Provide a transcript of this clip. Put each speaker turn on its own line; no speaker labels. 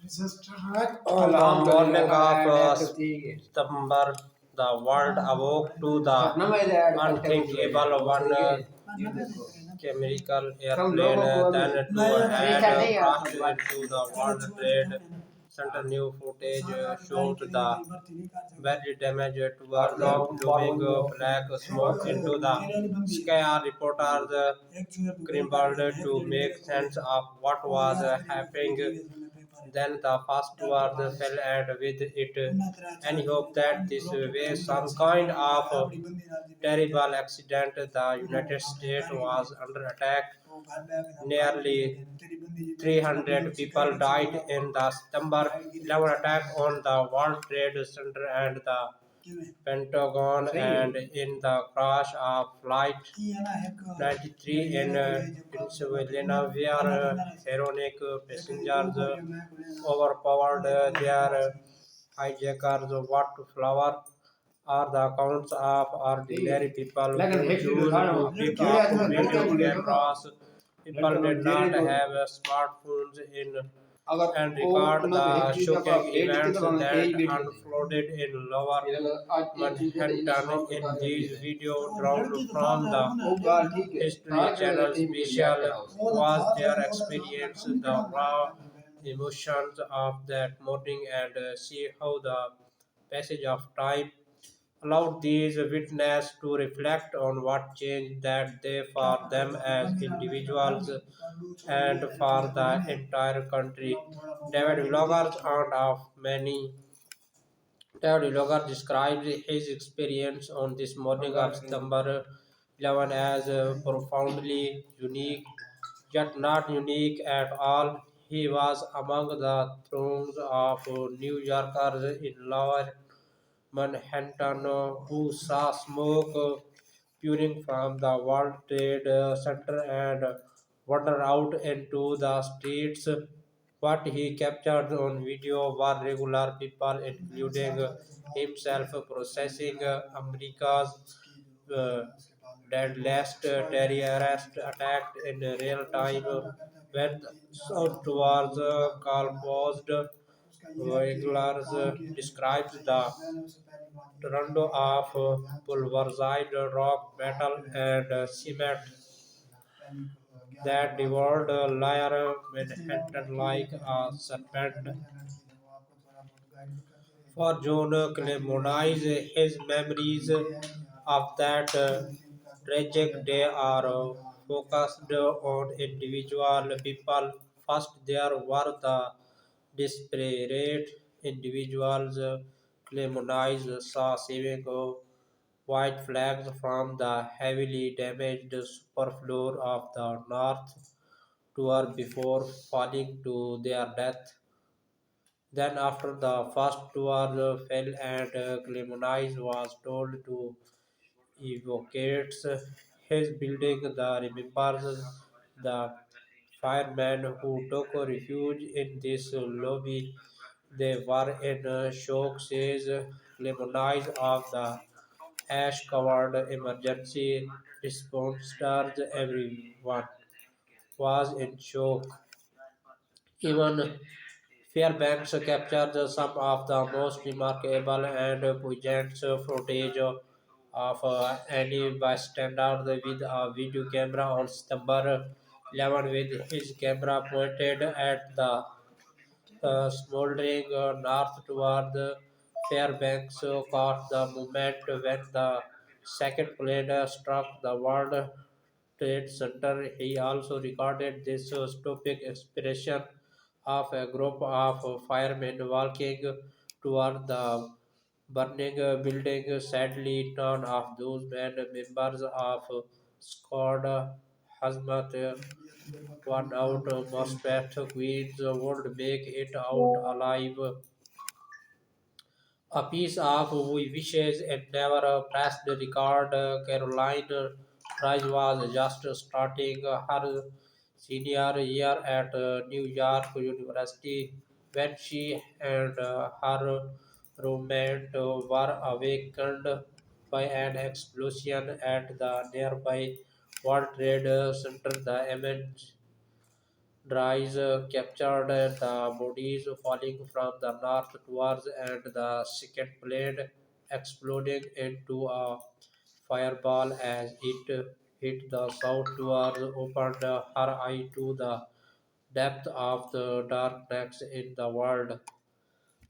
On the morning of September, the world awoke to the unthinkable. One chemical airplane then two had crashed into the World Trade Center. New footage showed the very damaged were looming black smoke into the sky. Our reporters scrambled to make sense of what was happening. Then the first word fell, and with it any hope that this was some kind of terrible accident. The United States was under attack. Nearly 300 people died in the September 11 attack on the World Trade Center and the Pentagon, and in the crash of Flight 93 in Pennsylvania, where ironic passengers overpowered their hijackers. What flower are the accounts of ordinary people who choose to pick up video cameras. People did not have smartphones in and record the shocking events that unfolded in Lower Manhattan. In these videos drawn from the History Channel special was their experience, the raw emotions of that morning, and see how the passage of time allowed these witnesses to reflect on what changed that day for them as individuals and for the entire country. David Vloggers, aunt of many, David Vlogger described his experience on this morning of September 11 as profoundly unique, yet not unique at all. He was among the throngs of New Yorkers in Lower Manhattan who saw smoke pouring from the World Trade Center and wandered out into the streets. What he captured on video were regular people, including himself, processing America's uh, deadliest terrorist attack in real time. When south towards composed Wigglers describes the Toronto of pulverized rock, metal, and cement that devoured Lyra Manhattan like a serpent. For John Clemonize, his memories of that tragic day are focused on individual people. First, there were the disparate individuals. Clemonize saw saving white flags from the heavily damaged superfloor of the North Tower before falling to their death. Then, after the first tower fell and Clemonize was told to evacuate his building, the remembers the firemen who took refuge in this lobby. They were in shock, says Clemonize of the ash-covered emergency responders. Everyone was in shock. Even Fairbanks captured some of the most remarkable and poignant footage of any bystander with a video camera on September 11 with his camera pointed at the smoldering north toward the Fairbanks caught the moment when the second plane struck the World Trade Center. He also recorded this stoic expression of a group of firemen walking toward the burning building. Sadly, none of those men members of Squad Hazmat one out Muscat Queens would make it out alive. A piece of we wishes it never pressed record. Caroline Price was just starting her senior year at New York University when she and her roommate were awakened by an explosion at the nearby World Trade Center. The image Dries captured the bodies falling from the north towards and the second plane exploding into a fireball as it hit the south towards opened her eye to the depth of the darkness in the world.